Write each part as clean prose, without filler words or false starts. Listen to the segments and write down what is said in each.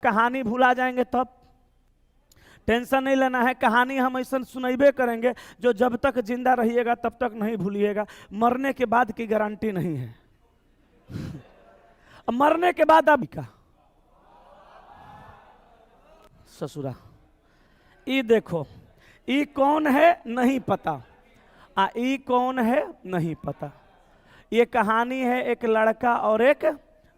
कहानी भुला जाएंगे तब। टेंशन नहीं लेना है, कहानी हम ऐसा सुनैबे करेंगे जो जब तक जिंदा रहिएगा तब तक नहीं भूलिएगा, मरने के बाद की गारंटी नहीं है। मरने के बाद अब का ससुरा, ई देखो, ई कौन है नहीं पता, ई कौन है नहीं पता। ये कहानी है एक लड़का और एक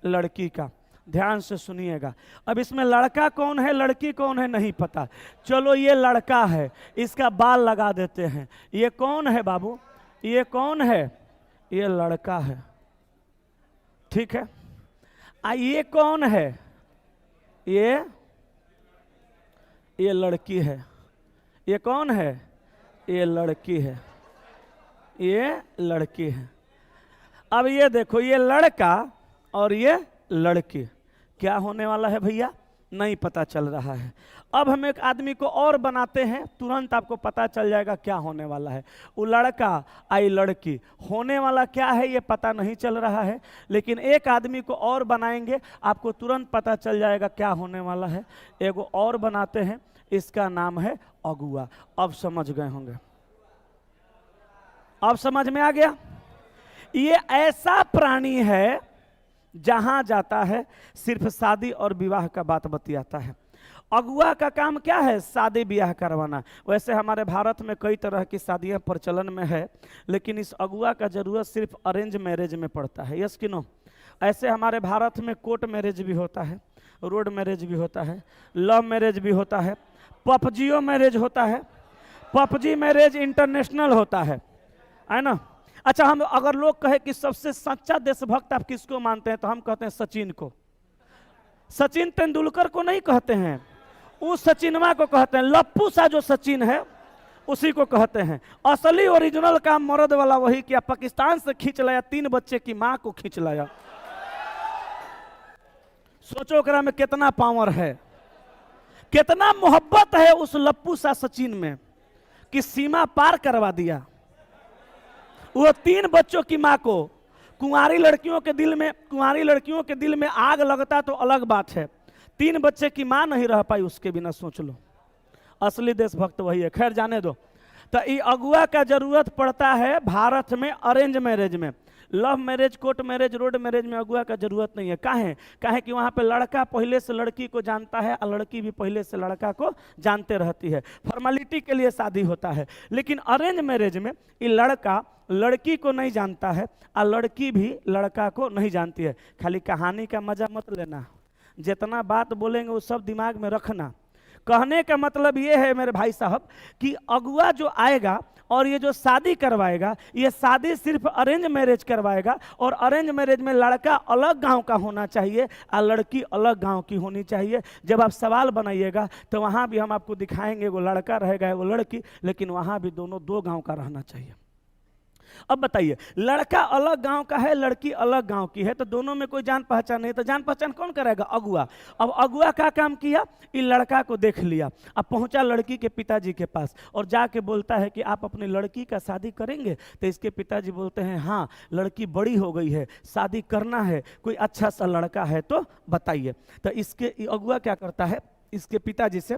लड़की का, ध्यान से सुनिएगा। अब इसमें लड़का कौन है लड़की कौन है नहीं पता। चलो ये लड़का है, इसका बाल लगा देते हैं। ये कौन है बाबू, ये कौन है, ये लड़का है, ठीक है। ये कौन है, ये लड़की है। ये कौन है, ये लड़की है, ये लड़की है। अब ये देखो, ये लड़का और ये लड़की, क्या होने वाला है भैया नहीं पता चल रहा है। अब हम एक आदमी को और बनाते हैं, तुरंत आपको पता चल जाएगा क्या होने वाला है। वो लड़का आई लड़की, होने वाला क्या है ये पता नहीं चल रहा है, लेकिन एक आदमी को और बनाएंगे, आपको तुरंत पता चल जाएगा क्या होने वाला है। एगो और बनाते हैं, इसका नाम है अगुआ। अब समझ गए होंगे, अब समझ में आ गया। ये ऐसा प्राणी है जहां जाता है सिर्फ शादी और विवाह का बात बतियाता है। अगुआ का काम क्या है, शादी ब्याह करवाना। वैसे हमारे भारत में कई तरह की शादियां प्रचलन में है, लेकिन इस अगुआ का जरूरत सिर्फ अरेंज मैरिज में पड़ता है। यस कि नो। ऐसे हमारे भारत में कोर्ट मैरिज भी होता है, रोड मैरिज भी होता है, लव मैरिज भी होता है, पपजियो मैरिज होता है। पपजी मैरिज इंटरनेशनल होता है ना। अच्छा, हम अगर लोग कहे कि सबसे सच्चा देशभक्त आप किसको मानते हैं, तो हम कहते हैं सचिन को। सचिन तेंदुलकर को नहीं कहते हैं, उस सचिनवा को कहते हैं। लप्पू सा जो सचिन है उसी को कहते हैं। असली ओरिजिनल काम मर्द वाला वही किया, पाकिस्तान से खींच लाया, 3 बच्चे की मां को खींच लाया। सोचो करा में कितना पावर है, कितना मोहब्बत है उस लप्पू सा सचिन में कि सीमा पार करवा दिया। वो 3 बच्चों की मां को, कुंवारी लड़कियों के दिल में आग लगता तो अलग बात है, 3 बच्चे की मां नहीं रह पाई उसके बिना। सोच लो, असली देशभक्त वही है। खैर जाने दो। तो ये अगुआ का जरूरत पड़ता है भारत में अरेंज मैरिज में। Love marriage, court marriage, road marriage में अगुआ का जरूरत नहीं है। काहे कि वहाँ पे लड़का पहले से लड़की को जानता है और लड़की भी पहले से लड़का को जानते रहती है, फॉर्मेलिटी के लिए शादी होता है। लेकिन अरेंज मैरिज में ये लड़का लड़की को नहीं जानता है और लड़की भी लड़का को नहीं जानती है। खाली कहानी का मजा मत लेना, जितना बात बोलेंगे वो सब दिमाग में रखना। कहने का मतलब ये है मेरे भाई साहब कि अगुआ जो आएगा और ये जो शादी करवाएगा, ये शादी सिर्फ अरेंज मैरिज करवाएगा। और अरेंज मैरिज में लड़का अलग गांव का होना चाहिए और लड़की अलग गांव की होनी चाहिए। जब आप सवाल बनाइएगा तो वहाँ भी हम आपको दिखाएंगे, वो लड़का रहेगा वो लड़की, लेकिन वहाँ भी दोनों 2 गांव का रहना चाहिए। अब बताइए, लड़का अलग गांव का है, लड़की अलग गांव की है, तो दोनों में कोई जान पहचान नहीं, तो जान पहचान कौन करेगा, अगुआ। अब अगुआ का काम किया, इन लड़का को देख लिया, अब पहुंचा लड़की के पिताजी के पास और जाके बोलता है कि आप अपनी लड़की का शादी करेंगे। तो इसके पिताजी बोलते हैं हाँ, लड़की बड़ी हो गई है, शादी करना है, कोई अच्छा सा लड़का है तो बताइए। तो इसके अगुआ क्या करता है, इसके पिताजी से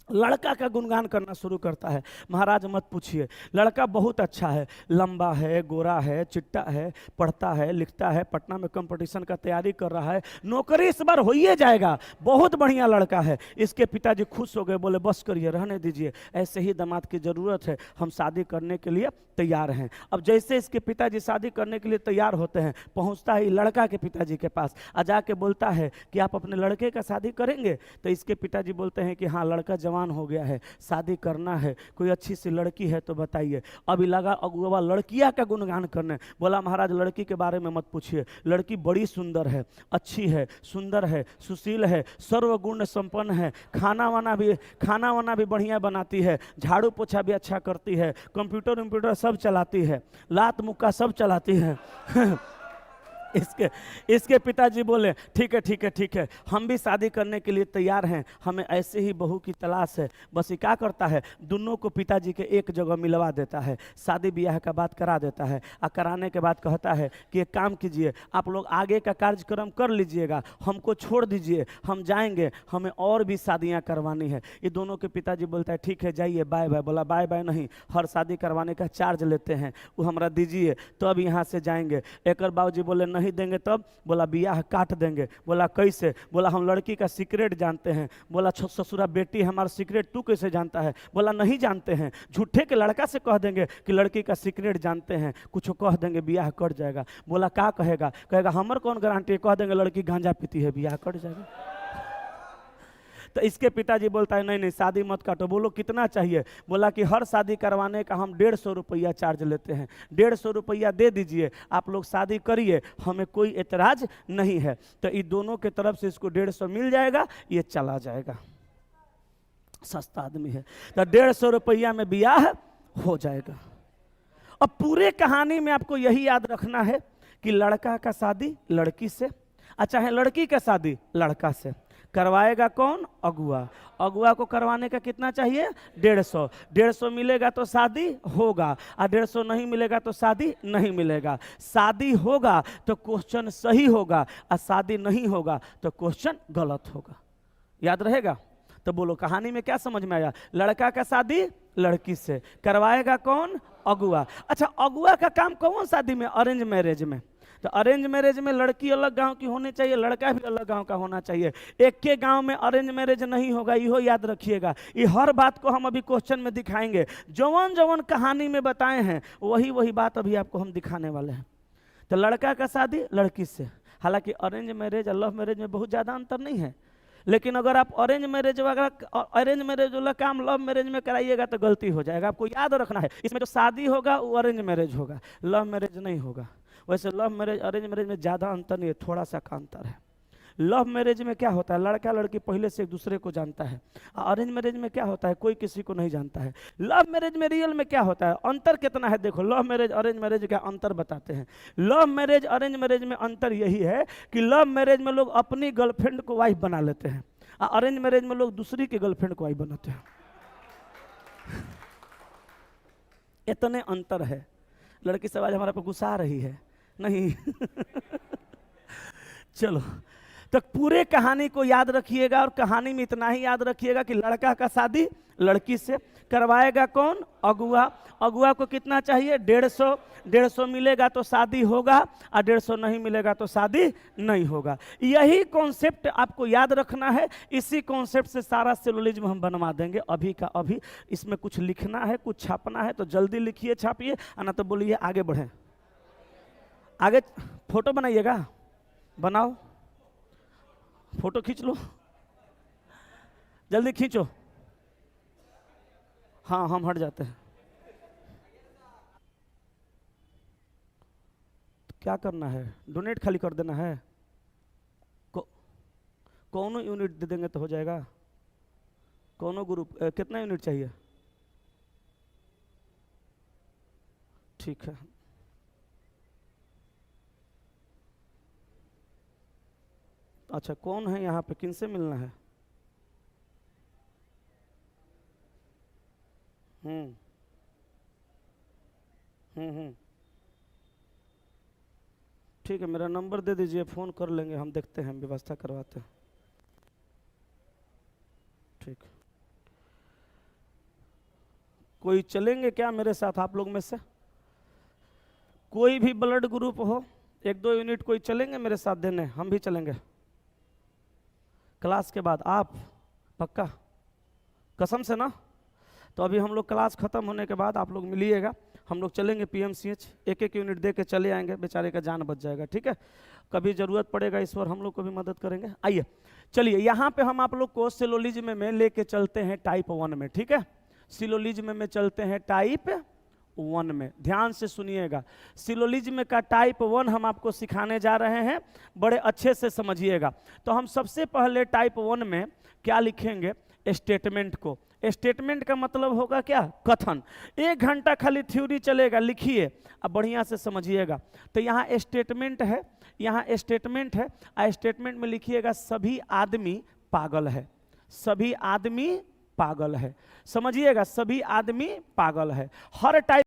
लड़का का गुणगान करना शुरू करता है। महाराज मत पूछिए, लड़का बहुत अच्छा है, लंबा है, गोरा है, चिट्टा है, पढ़ता है, लिखता है, पटना में कंपटीशन का तैयारी कर रहा है, नौकरी इस बार हो ही जाएगा, बहुत बढ़िया लड़का है। इसके पिताजी खुश हो गए, बोले बस करिए, रहने दीजिए, ऐसे ही दामाद की ज़रूरत है, हम शादी करने के लिए तैयार हैं। अब जैसे इसके पिताजी शादी करने के लिए तैयार होते हैं, पहुँचता है लड़का के पिताजी के पास, जाके बोलता है कि आप अपने लड़के का शादी करेंगे। तो इसके पिताजी बोलते हैं कि हाँ, लड़का जवान हो गया है, शादी करना है, कोई अच्छी सी लड़की है तो बताइए। अभी लगा अगुआ लड़कियां का गुणगान करने, बोला महाराज लड़की के बारे में मत पूछिए, लड़की बड़ी सुंदर है, अच्छी है, सुंदर है, सुशील है, सर्वगुण संपन्न है, खाना वाना भी बढ़िया बनाती है, झाड़ू पोछा भी अच्छा करती है, कंप्यूटर सब चलाती है, लात मुक्का सब चलाती है। इसके इसके पिताजी बोले ठीक है ठीक है ठीक है, हम भी शादी करने के लिए तैयार हैं, हमें ऐसे ही बहू की तलाश है। बस ये क्या करता है, दोनों को पिताजी के एक जगह मिलवा देता है, शादी ब्याह का बात करा देता है। और कराने के बाद कहता है कि एक काम कीजिए, आप लोग आगे का कार्यक्रम कर लीजिएगा, हमको छोड़ दीजिए, हम जाएंगे, हमें और भी शादियाँ करवानी है। ये दोनों के पिताजी बोलता है ठीक है जाइए बाय बाय। बोला बाय बाय नहीं, हर शादी करवाने का चार्ज लेते हैं, वो हमरा दीजिए तब यहाँ से जाएंगे। एक बाबूजी बोले नहीं देंगे तब? बोला बियाह काट देंगे। बोला कैसे? बोला हम लड़की का सीक्रेट जानते हैं। बोला ससुरा बेटी हमारा सीक्रेट तू कैसे जानता है? बोला नहीं जानते हैं, झूठे के लड़का से कह देंगे कि लड़की का सीक्रेट जानते हैं, कुछ कह देंगे बियाह कट जाएगा। बोला क्या कहेगा? कहेगा हमर कौन गारंटी, कह देंगे लड़की गांजा पीती है बियाह कट जाएगा। तो इसके पिताजी बोलता है नहीं नहीं शादी मत काटो। बोलो कितना चाहिए? बोला कि हर शादी करवाने का हम 150 रुपया चार्ज लेते हैं, 150 रुपया दे दीजिए, आप लोग शादी करिए, हमें कोई एतराज नहीं है। तो ये दोनों के तरफ से इसको 150 मिल जाएगा, ये चला जाएगा, सस्ता आदमी है। तो 150 रुपया में ब्याह हो जाएगा। अब पूरे कहानी में आपको यही याद रखना है कि लड़का का शादी लड़की से, अच्छा है लड़की का शादी लड़का से, करवाएगा कौन? अगुआ। अगुआ को करवाने का कितना चाहिए? 150। 150 मिलेगा तो शादी होगा, और 150 नहीं मिलेगा तो शादी नहीं मिलेगा। शादी होगा तो क्वेश्चन सही होगा, और शादी नहीं होगा तो क्वेश्चन गलत होगा। याद रहेगा? तो बोलो कहानी में क्या समझ में आया? लड़का का शादी लड़की से, करवाएगा कौन? अगुआ। अच्छा अगुआ का काम कौन शादी में? अरेंज मैरिज में। तो अरेंज मैरिज में लड़की अलग गांव की होनी चाहिए, लड़का भी अलग गांव का होना चाहिए। एक के गांव में अरेंज मैरिज नहीं होगा, इहो याद रखिएगा। ये हर बात को हम अभी क्वेश्चन में दिखाएंगे। जवन जवन कहानी में बताए हैं वही वही बात अभी आपको हम दिखाने वाले हैं। तो लड़का का शादी लड़की से, हालांकि अरेंज मैरिज और लव मैरिज में बहुत ज़्यादा अंतर नहीं है, लेकिन अगर आप अरेंज मैरिज वाला काम लव मैरिज में कराइएगा तो गलती हो जाएगा। आपको याद रखना है इसमें जो शादी होगा वो अरेंज मैरिज होगा, लव मैरिज नहीं होगा। वैसे लव मैरिज अरेंज मैरिज में ज़्यादा अंतर नहीं है, थोड़ा सा का अंतर है। लव मैरिज में क्या होता है, लड़का लड़की पहले से एक दूसरे को जानता है। अरेंज मैरिज में क्या होता है, कोई किसी को नहीं जानता है। लव मैरिज में रियल में क्या होता है, अंतर कितना है देखो। लव मैरिज अरेंज मैरिज का अंतर बताते हैं। लव मैरिज अरेंज मैरिज में अंतर यही है कि लव मैरिज में लोग अपनी गर्लफ्रेंड को वाइफ बना लेते हैं, और अरेंज मैरिज में लोग दूसरी की गर्लफ्रेंड को वाइफ बनाते हैं। इतने अंतर है। लड़की सब आज हमारे पे गुस्सा आ रही है नहीं चलो तो पूरे कहानी को याद रखिएगा, और कहानी में इतना ही याद रखिएगा कि लड़का का शादी लड़की से, करवाएगा कौन? अगुआ। अगुआ को कितना चाहिए? 150। 150 मिलेगा तो शादी होगा, और 150 नहीं मिलेगा तो शादी नहीं होगा। यही कॉन्सेप्ट आपको याद रखना है। इसी कॉन्सेप्ट से सारा सिलोजिज्म हम बनवा देंगे अभी का अभी। इसमें कुछ लिखना है, कुछ छापना है तो जल्दी लिखिए, छापिए, ना तो बोलिए आगे बढ़ें। आगे फोटो बनाइएगा, बनाओ, फोटो खींच लो, जल्दी खींचो। हाँ हम हट जाते हैं। तो क्या करना है, डोनेट खाली कर देना है। कौनो यूनिट दे देंगे तो हो जाएगा। कौनो ग्रुप कितना यूनिट चाहिए? ठीक है। अच्छा कौन है यहाँ पे, किनसे मिलना है? ठीक है, मेरा नंबर दे दीजिए, फ़ोन कर लेंगे, हम देखते हैं, व्यवस्था करवाते हैं। ठीक, कोई चलेंगे क्या मेरे साथ आप लोग में से? कोई भी ब्लड ग्रुप हो, 1-2 यूनिट कोई चलेंगे मेरे साथ देने? हम भी चलेंगे क्लास के बाद। आप पक्का? कसम से ना? तो अभी हम लोग क्लास खत्म होने के बाद आप लोग मिलिएगा, हम लोग चलेंगे PMCH, 1-1 यूनिट दे के चले आएंगे, बेचारे का जान बच जाएगा। ठीक है, कभी ज़रूरत पड़ेगा ईश्वर हम लोग को भी मदद करेंगे। आइए चलिए, यहाँ पे हम आप लोग को सिलोजिज्म में लेके चलते हैं टाइप 1 में। ठीक है, सिलोजिज्म में चलते हैं टाइप 1 में। ध्यान से सुनिएगा, सिलोजिज्म का टाइप 1 हम आपको सिखाने जा रहे हैं, बड़े अच्छे से समझिएगा। तो हम सबसे पहले टाइप 1 में क्या लिखेंगे? स्टेटमेंट को। स्टेटमेंट का मतलब होगा क्या? कथन। 1 घंटा खाली थ्योरी चलेगा, लिखिए, अब बढ़िया से समझिएगा। तो यहाँ स्टेटमेंट है, यहाँ स्टेटमेंट है, स्टेटमेंट में लिखिएगा सभी आदमी पागल है, सभी आदमी पागल है। समझिएगा, सभी आदमी पागल है। हर टाइप